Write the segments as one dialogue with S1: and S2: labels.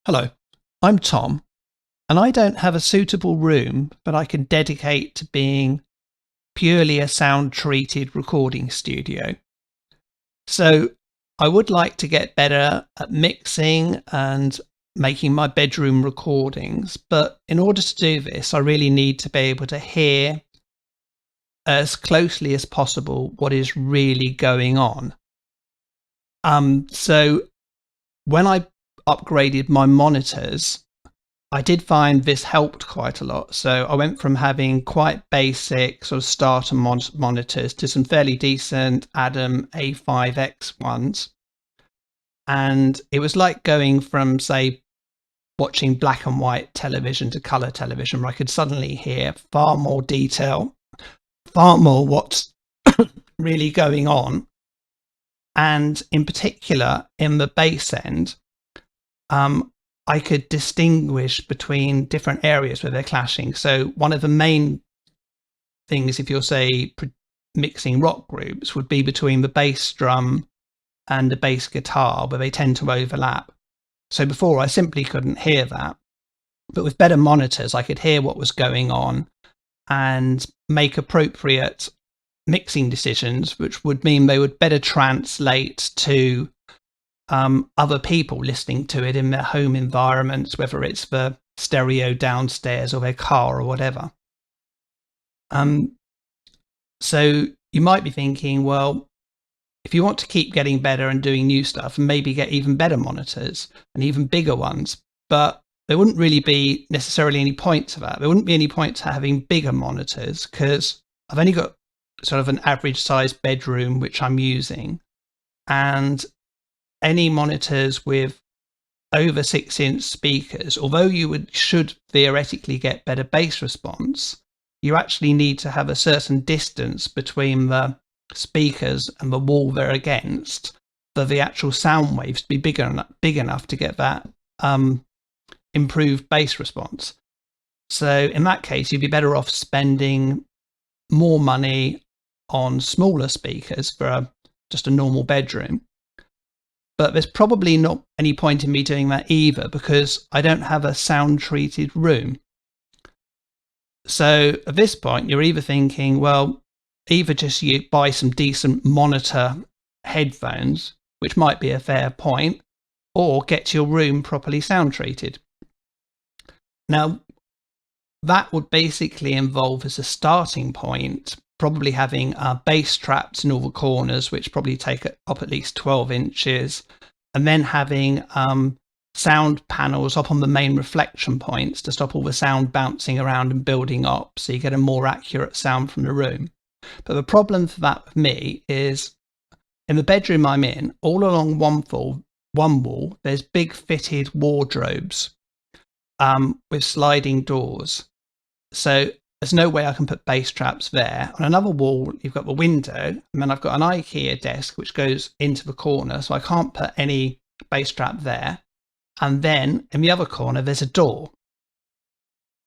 S1: Hello, I'm Tom, and I don't have a suitable room that I can dedicate to being purely a sound-treated recording studio. So I would like to get better at mixing and making my bedroom recordings, but in order to do this, I really need to be able to hear as closely as possible what is really going on. So when I upgraded my monitors, I did find this helped quite a lot. So I went from having quite basic sort of starter monitors to some fairly decent Adam A5X ones. And it was like going from, say, watching black and white television to color television, where I could suddenly hear far more detail, far more what's really going on. And in particular, in the bass end, I could distinguish between different areas where they're clashing. So one of the main things, if you're, say, mixing rock groups, would be between the bass drum and the bass guitar, where they tend to overlap. So before, I simply couldn't hear that. But with better monitors, I could hear what was going on and make appropriate mixing decisions, which would mean they would better translate to other people listening to it in their home environments, whether it's the stereo downstairs or their car or whatever. So you might be thinking, well, if you want to keep getting better and doing new stuff, maybe get even better monitors and even bigger ones, but there wouldn't really be necessarily any point to that. There wouldn't be any point to having bigger monitors because I've only got sort of an average sized bedroom which I'm using, and any monitors with over 6-inch speakers, although you should theoretically get better bass response, you actually need to have a certain distance between the speakers and the wall they're against for the actual sound waves to be big enough to get that improved bass response. So in that case, you'd be better off spending more money on smaller speakers for just a normal bedroom. But there's probably not any point in me doing that either because I don't have a sound treated room. So at this point, you're either thinking, well, either just you buy some decent monitor headphones, which might be a fair point, or get your room properly sound treated. Now, that would basically involve, as a starting point, probably having bass traps in all the corners, which probably take up at least 12 inches, and then having sound panels up on the main reflection points to stop all the sound bouncing around and building up, so you get a more accurate sound from the room. But the problem for that with me is, in the bedroom I'm in, all along one wall, there's big fitted wardrobes with sliding doors. So there's no way I can put bass traps there. On another wall, you've got the window, and then I've got an IKEA desk which goes into the corner, so I can't put any bass trap there. And then in the other corner, there's a door.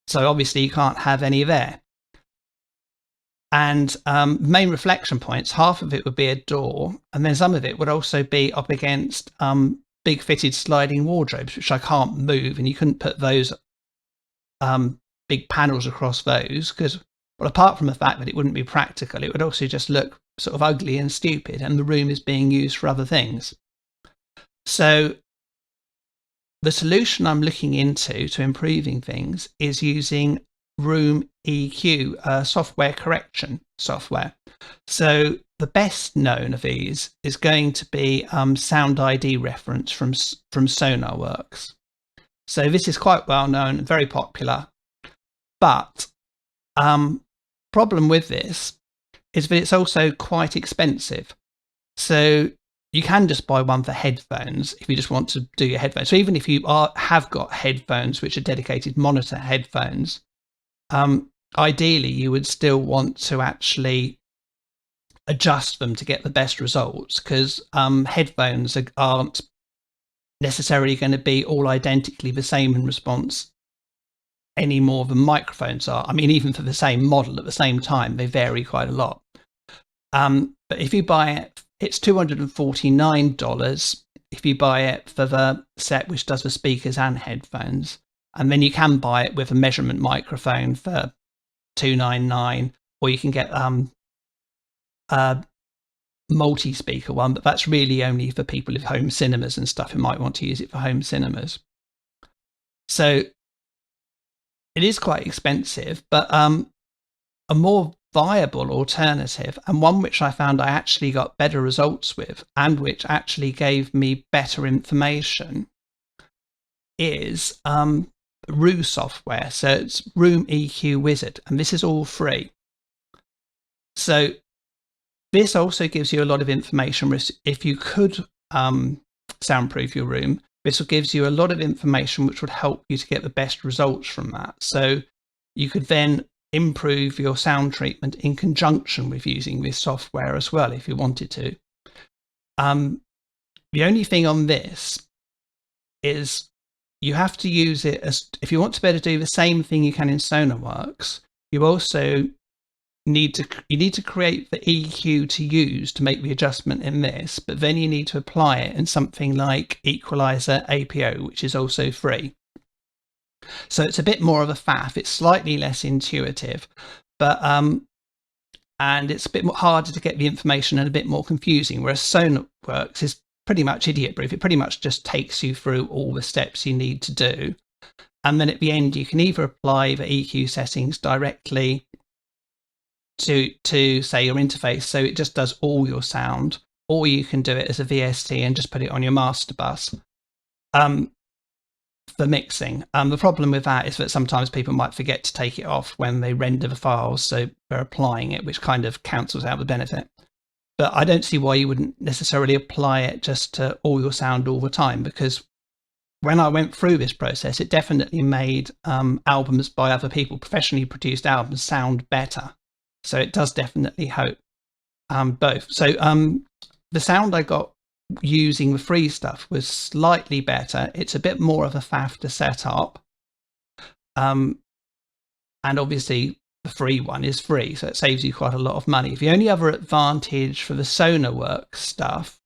S1: So obviously you can't have any there. And main reflection points, half of it would be a door, and then some of it would also be up against big fitted sliding wardrobes, which I can't move, and you couldn't put those big panels across those because, well, apart from the fact that it wouldn't be practical, it would also just look sort of ugly and stupid, and the room is being used for other things. So the solution I'm looking into to improving things is using room EQ, software correction software. So the best known of these is going to be Sound ID Reference from SonarWorks. So this is quite well known and very popular. But problem with this is that it's also quite expensive. So you can just buy one for headphones if you just want to do your headphones. So even if you have got headphones which are dedicated monitor headphones, ideally you would still want to actually adjust them to get the best results, because headphones aren't necessarily going to be all identically the same in response any more than microphones are. I mean, even for the same model at the same time, they vary quite a lot. But if you buy it, it's $249, if you buy it for the set which does the speakers and headphones. And then you can buy it with a measurement microphone for $299, or you can get a multi-speaker one, but that's really only for people with home cinemas and stuff who might want to use it for home cinemas. So it is quite expensive, but a more viable alternative, and one which I found I actually got better results with and which actually gave me better information, is Room software. So it's Room EQ Wizard, and this is all free. So this also gives you a lot of information. If you could soundproof your room, this gives you a lot of information which would help you to get the best results from that. So you could then improve your sound treatment in conjunction with using this software as well, if you wanted to. The only thing on this is you have to use it as, if you want to be able to do the same thing you can in SonarWorks, you also need to create the EQ to use to make the adjustment in this, but then you need to apply it in something like Equalizer APO, which is also free. So it's a bit more of a faff. It's slightly less intuitive, but and it's a bit more harder to get the information and a bit more confusing, whereas SonarWorks is pretty much idiot proof. It pretty much just takes you through all the steps you need to do, and then at the end you can either apply the EQ settings directly to say your interface, so it just does all your sound, or you can do it as a VST and just put it on your master bus for mixing. The problem with that is that sometimes people might forget to take it off when they render the files, so they're applying it, which kind of cancels out the benefit. But I don't see why you wouldn't necessarily apply it just to all your sound all the time, because when I went through this process, it definitely made albums by other people, professionally produced albums, sound better. So it does definitely help both. So the sound I got using the free stuff was slightly better. It's a bit more of a faff to set up. And obviously the free one is free, so it saves you quite a lot of money. The only other advantage for the SonarWorks stuff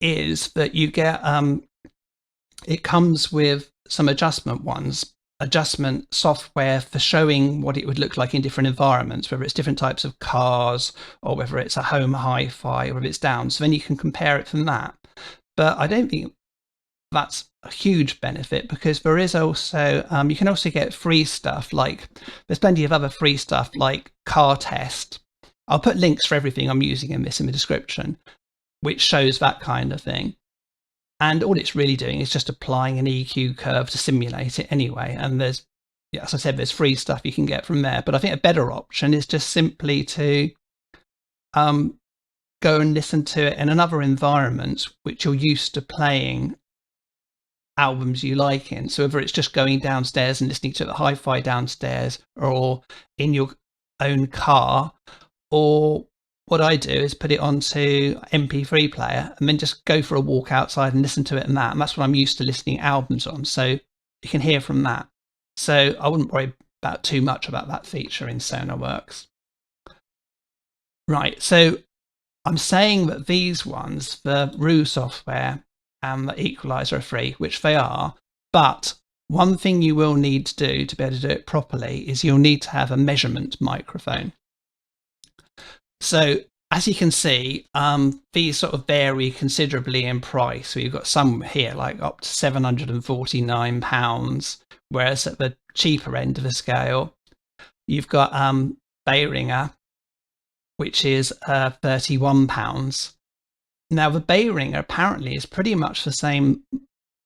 S1: is that you get, it comes with some adjustment software for showing what it would look like in different environments, whether it's different types of cars or whether it's a home hi-fi or if it's down. So then you can compare it from that. But I don't think that's a huge benefit, because there is also, you can also get free stuff, like there's plenty of other free stuff like Car Test. I'll put links for everything I'm using in this in the description, which shows that kind of thing. And all it's really doing is just applying an EQ curve to simulate it anyway. And there's, yeah, as I said, there's free stuff you can get from there. But I think a better option is just simply to go and listen to it in another environment which you're used to playing albums you like in. So whether it's just going downstairs and listening to the hi-fi downstairs, or in your own car, or what I do is put it onto MP3 player and then just go for a walk outside and listen to it and that. And that's what I'm used to listening albums on. So you can hear from that. So I wouldn't worry about too much about that feature in SonarWorks. Right. So I'm saying that these ones, the Room software and the Equalizer, are free, which they are. But one thing you will need to do to be able to do it properly is you'll need to have a measurement microphone. So as you can see, these sort of vary considerably in price. So you've got some here like up to £749, whereas at the cheaper end of the scale, you've got Behringer, which is £31. Now the Behringer apparently is pretty much the same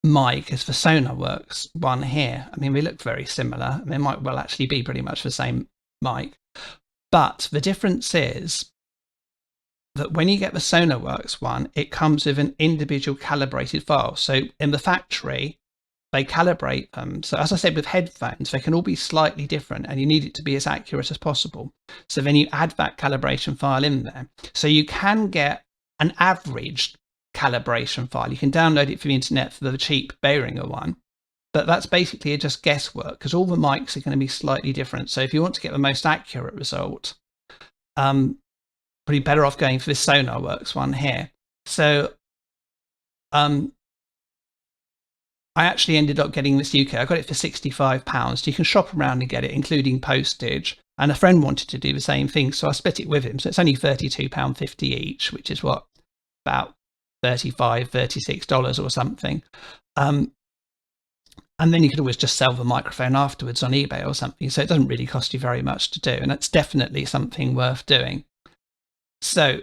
S1: mic as the SonarWorks one here. I mean, they look very similar. They might well actually be pretty much the same mic. But the difference is that when you get the SonarWorks one, it comes with an individual calibrated file. So in the factory, they calibrate them. So as I said, with headphones, they can all be slightly different and you need it to be as accurate as possible. So then you add that calibration file in there. So you can get an average calibration file. You can download it from the internet for the cheap Behringer one. But that's basically just guesswork, because all the mics are going to be slightly different. So if you want to get the most accurate result, probably better off going for this SonarWorks one here. So I actually ended up getting this UK. I got it for £65. You can shop around and get it, including postage. And a friend wanted to do the same thing, so I split it with him. So it's only £32.50 each, which is what, about $35, $36 or something. And then you could always just sell the microphone afterwards on eBay or something. So it doesn't really cost you very much to do. And that's definitely something worth doing. So,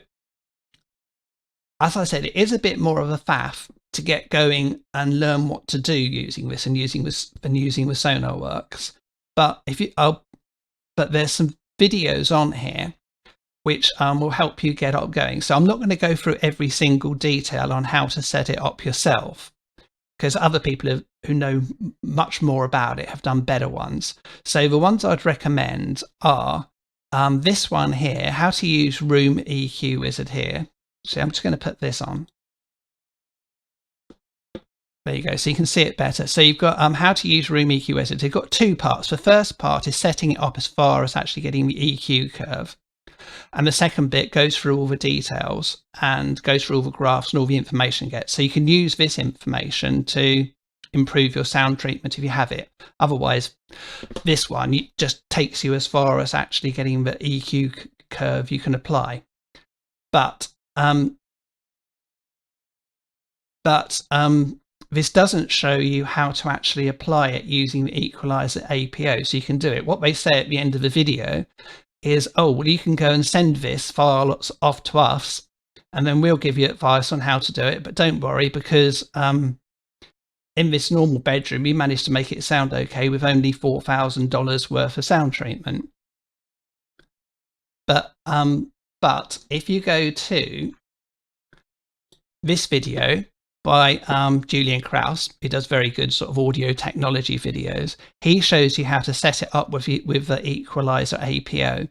S1: as I said, it is a bit more of a faff to get going and learn what to do using this and using with SonarWorks. But but there's some videos on here which will help you get up going. So I'm not going to go through every single detail on how to set it up yourself, because other people who know much more about it have done better ones. So the ones I'd recommend are this one here, how to use Room EQ Wizard here. So I'm just going to put this on. There you go. So you can see it better. So you've got how to use Room EQ Wizard. You've got two parts. The first part is setting it up as far as actually getting the EQ curve. And the second bit goes through all the details and goes through all the graphs and all the information gets. So you can use this information to improve your sound treatment if you have it. Otherwise, this one just takes you as far as actually getting the EQ curve you can apply. But this doesn't show you how to actually apply it using the Equalizer APO. So you can do it. What they say at the end of the video is, oh, well, you can go and send this file off to us, and then we'll give you advice on how to do it. But don't worry, because in this normal bedroom, we managed to make it sound okay with only $4,000 worth of sound treatment. But if you go to this video by Julian Krauss, who does very good sort of audio technology videos, he shows you how to set it up with the Equalizer APO.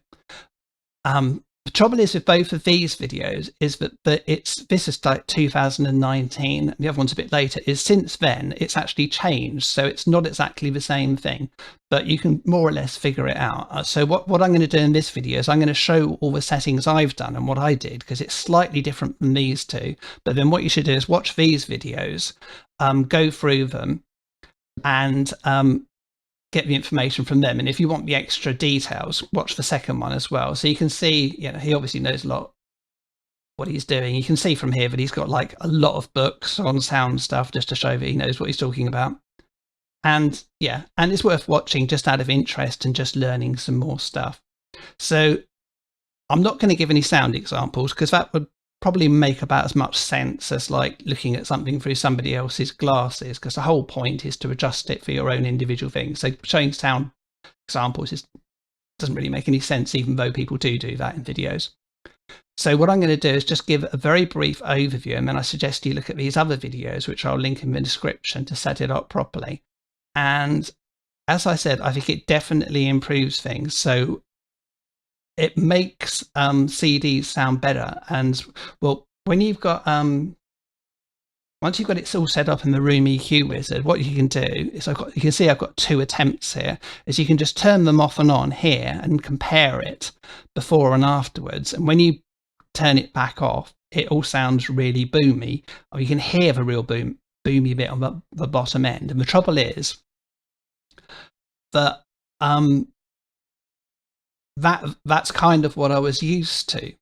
S1: The trouble is with both of these videos is that this is like 2019, and the other one's a bit later. Is since then it's actually changed, so it's not exactly the same thing, but you can more or less figure it out. So what I'm going to do in this video is I'm going to show all the settings I've done and what I did, because it's slightly different from these two. But then what you should do is watch these videos, go through them, and get the information from them. And if you want the extra details, watch the second one as well. So you can see, he obviously knows a lot what he's doing. You can see from here that he's got like a lot of books on sound stuff, just to show that he knows what he's talking about. And yeah, and it's worth watching just out of interest and just learning some more stuff. So I'm not going to give any sound examples, because that would probably make about as much sense as like looking at something through somebody else's glasses, because the whole point is to adjust it for your own individual thing. So showing sound examples doesn't really make any sense, even though people do that in videos. So what I'm going to do is just give a very brief overview, and then I suggest you look at these other videos, which I'll link in the description, to set it up properly. And as I said, I think it definitely improves things. So it makes CDs sound better. And well, when you've got once you've got it all set up in the Room EQ Wizard, what you can do is you can see I've got two attempts here. Is you can just turn them off and on here and compare it before and afterwards. And when you turn it back off, it all sounds really boomy, or you can hear the real boomy bit on the bottom end. And the trouble is that that's kind of what I was used to.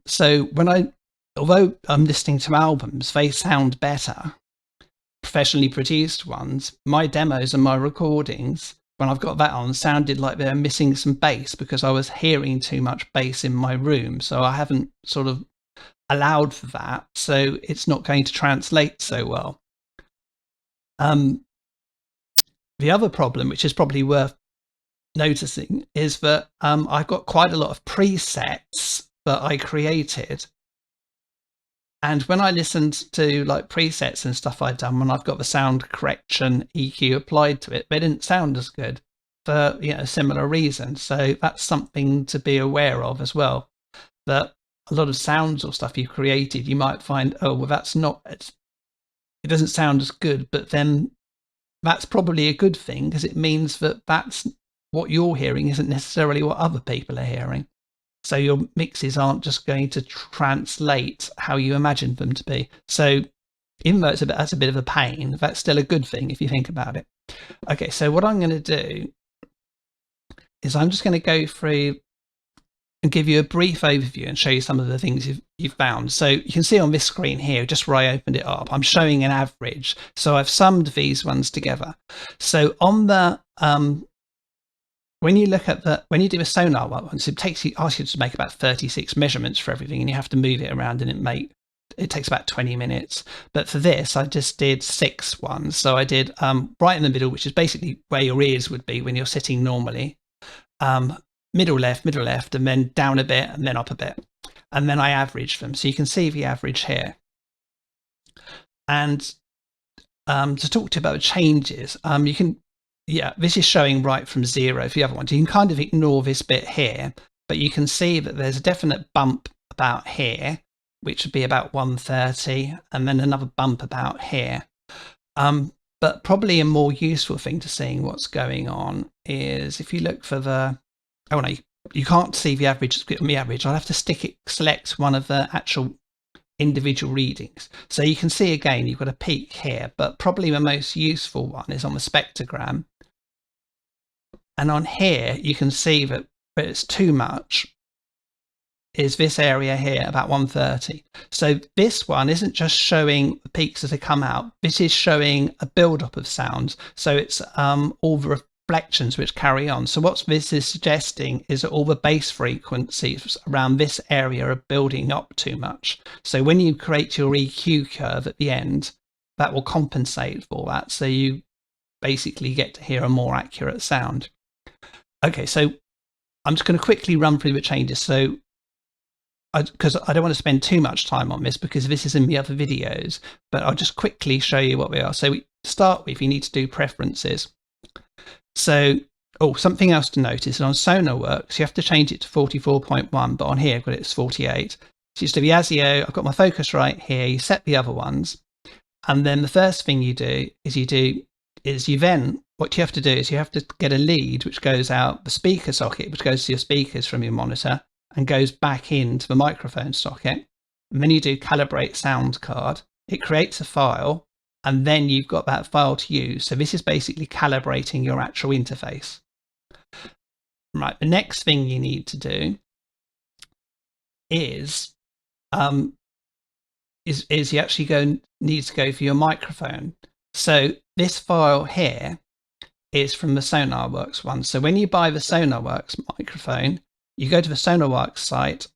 S1: So although I'm listening to albums, they sound better, professionally produced ones. My demos and my recordings, when I've got that on, sounded like they're missing some bass, because I was hearing too much bass in my room. So I haven't sort of allowed for that. So it's not going to translate so well. The other problem, which is probably worth noticing, is that I've got quite a lot of presets that I created. And when I listened to like presets and stuff I've done, when I've got the sound correction EQ applied to it, they didn't sound as good for similar reasons. So that's something to be aware of as well, that a lot of sounds or stuff you've created, you might find, oh, well, it doesn't sound as good, but then that's probably a good thing, because it means that that's what you're hearing isn't necessarily what other people are hearing. So your mixes aren't just going to translate how you imagined them to be. So even though that's a bit of a pain, that's still a good thing if you think about it. Okay, so what I'm going to do is I'm just going to go through and give you a brief overview and show you some of the things you've found. So you can see on this screen here, just where I opened it up, I'm showing an average. So I've summed these ones together. So on the when you look at when you do a sonar one, so asks you to make about 36 measurements for everything, and you have to move it around, and it takes about 20 minutes. But for this, I just did 6 ones. So I did right in the middle, which is basically where your ears would be when you're sitting normally. Middle left, and then down a bit, and then up a bit. And then I averaged them. So you can see the average here. And to talk to you about the changes, you can, this is showing right from 0 for the other ones. You can kind of ignore this bit here, but you can see that there's a definite bump about here, which would be about 130, and then another bump about here. But probably a more useful thing to seeing what's going on is if you look for the, oh no, you can't see the average. I'll have to select one of the actual individual readings. So you can see again, you've got a peak here, but probably the most useful one is on the spectrogram. And on here, you can see that where it's too much is this area here, about 130. So this one isn't just showing the peaks as they come out. This is showing a buildup of sounds. So it's all the reflections which carry on. So what this is suggesting is that all the bass frequencies around this area are building up too much. So when you create your EQ curve at the end, that will compensate for that. So you basically get to hear a more accurate sound. Okay, so I'm just going to quickly run through the changes. So because I don't want to spend too much time on this because this is in the other videos, but I'll just quickly show you what we are. So we start with, you need to do preferences. So, something else to notice, on SonarWorks, you have to change it to 44.1, but on here, I've got it's 48. So it's to the ASIO, I've got my focus right here, you set the other ones. And then the first thing you do is what you have to do is you have to get a lead, which goes out the speaker socket, which goes to your speakers from your monitor, and goes back into the microphone socket. And then you do calibrate sound card. It creates a file, and then you've got that file to use. So this is basically calibrating your actual interface. Right, the next thing you need to do is you actually need to go for your microphone. So this file here is from the SonarWorks one. So when you buy the SonarWorks microphone, you go to the SonarWorks site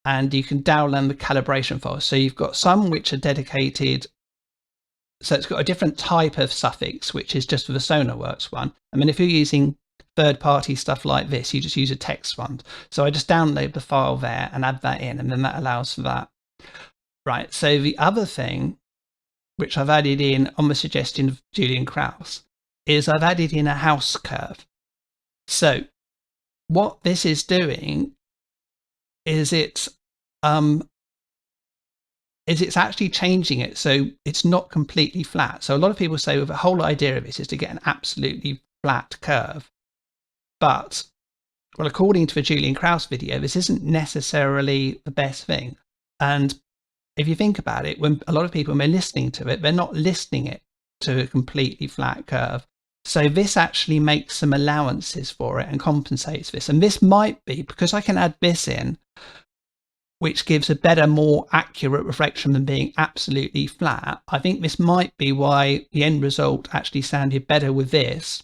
S1: and you can download the calibration files. So you've got some which are dedicated. So it's got a different type of suffix, which is just for the SonarWorks one. I mean, if you're using third-party stuff like this, you just use a text font. So I just download the file there and add that in, and then that allows for that. Right, so the other thing, which I've added in on the suggestion of Julian Krauss, is I've added in a house curve. So what this is doing is it's actually changing it so it's not completely flat. So a lot of people say, well, the whole idea of this is to get an absolutely flat curve. But, well, according to the Julian Krauss video, this isn't necessarily the best thing. And if you think about it, when a lot of people, when they're listening to it, they're not listening it to a completely flat curve. So this actually makes some allowances for it and compensates this. And this might be, because I can add this in, which gives a better, more accurate reflection than being absolutely flat. I think this might be why the end result actually sounded better with this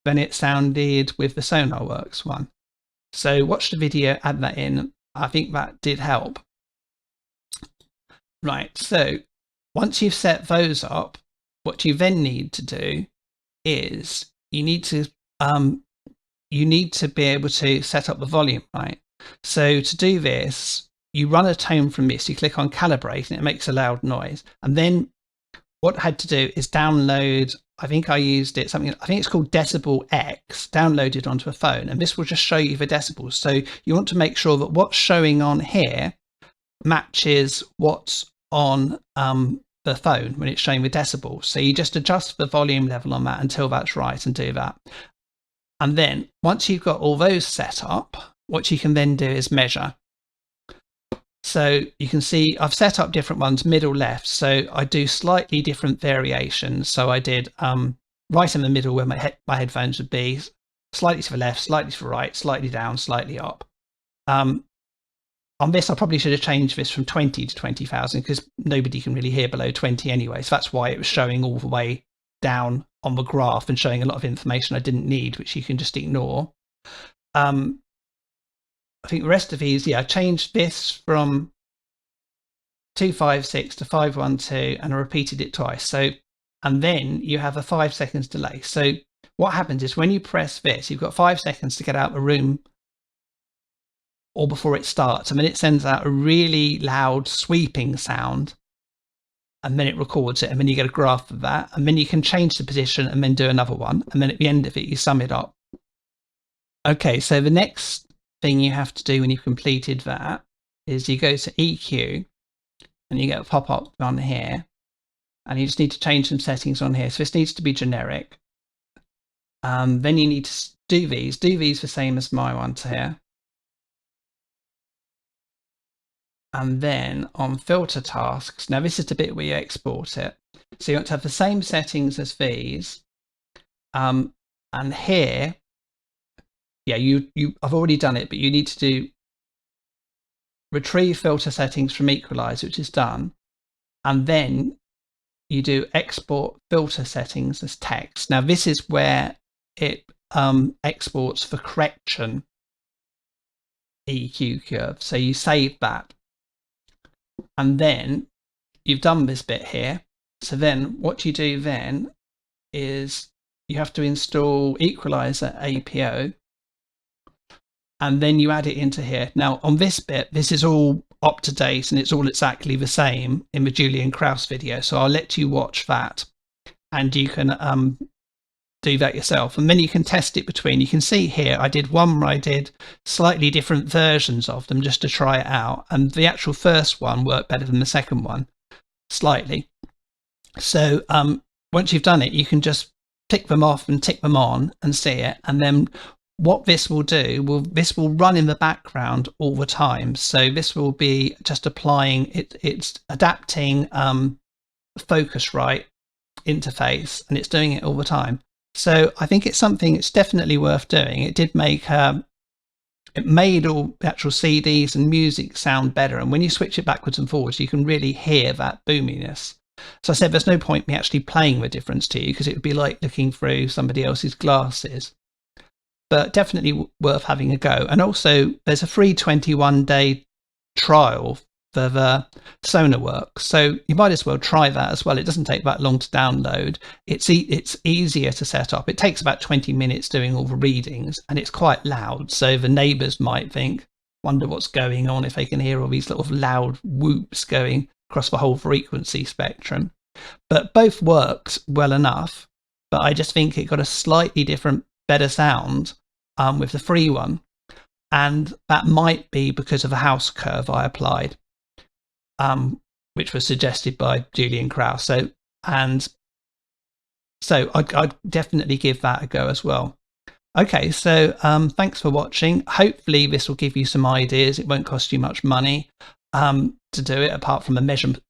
S1: than it sounded with the SonarWorks one. So watch the video, add that in. I think that did help. Right, so once you've set those up, what you then need to do is you need to be able to set up the volume, right? So to do this, you run a tone from this, you click on calibrate and it makes a loud noise. And then what I had to do is download, I think I used it, I think it's called Decibel X, downloaded onto a phone, and this will just show you the decibels. So you want to make sure that what's showing on here matches what's on the phone when it's showing the decibels. So you just adjust the volume level on that until that's right and do that. And then once you've got all those set up, what you can then do is measure. So you can see I've set up different ones, middle, left. So I do slightly different variations. So I did right in the middle where my headphones would be, slightly to the left, slightly to the right, slightly down, slightly up. On this, I probably should have changed this from 20 to 20,000 because nobody can really hear below 20 anyway. So that's why it was showing all the way down on the graph and showing a lot of information I didn't need, which you can just ignore. I think the rest of these, I changed this from 256 to 512 and I repeated it twice. So, and then you have a 5 seconds delay. So what happens is when you press this, you've got 5 seconds to get out of the room or before it starts. And then it sends out a really loud sweeping sound and then it records it. And then you get a graph of that. And then you can change the position and then do another one. And then at the end of it, you sum it up. Okay, so the next thing you have to do when you've completed that is you go to EQ and you get a pop-up on here and you just need to change some settings on here. So this needs to be generic. Then you need to do these the same as my ones here. And then on filter tasks, now this is the bit where you export it. So you want to have the same settings as these. And here, I've already done it, but you need to do retrieve filter settings from Equalizer, which is done. And then you do export filter settings as text. Now this is where it exports for correction EQ curve. So you save that. And then you've done this bit here. So then what you do then is you have to install Equalizer APO. And then you add it into here. Now on this bit, this is all up to date and it's all exactly the same in the Julian Krauss video. So I'll let you watch that and you can do that yourself. And then you can test it between. You can see here, I did one where I did slightly different versions of them just to try it out. And the actual first one worked better than the second one, slightly. So once you've done it, you can just tick them off and tick them on and see it. And then what this will do, this will run in the background all the time. So this will be just applying it's adapting Focusrite interface, and it's doing it all the time. So I think it's something it's definitely worth doing. It did make it made all the actual CDs and music sound better, and when you switch it backwards and forwards, you can really hear that boominess. So I said there's no point me actually playing the difference to you because it would be like looking through somebody else's glasses. But definitely worth having a go. And also there's a free 21-day trial for the SonarWorks. So you might as well try that as well. It doesn't take that long to download. It's easier to set up. It takes about 20 minutes doing all the readings and it's quite loud. So the neighbors might wonder what's going on if they can hear all these little loud whoops going across the whole frequency spectrum. But both worked well enough. But I just think it got a slightly different, better sound with the free one, and that might be because of a house curve I applied, which was suggested by Julian Krauss. So I'd definitely give that a go as well. Okay, so thanks for watching. Hopefully this will give you some ideas. It won't cost you much money to do it, apart from a measurement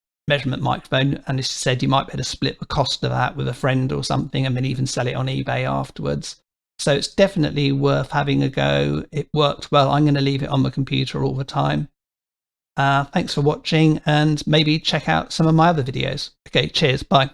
S1: microphone, and as I said, you might be able to split the cost of that with a friend or something and then even sell it on eBay afterwards. So it's definitely worth having a go. It worked well. I'm going to leave it on the computer all the time. Thanks for watching, and maybe check out some of my other videos. Okay, cheers, bye.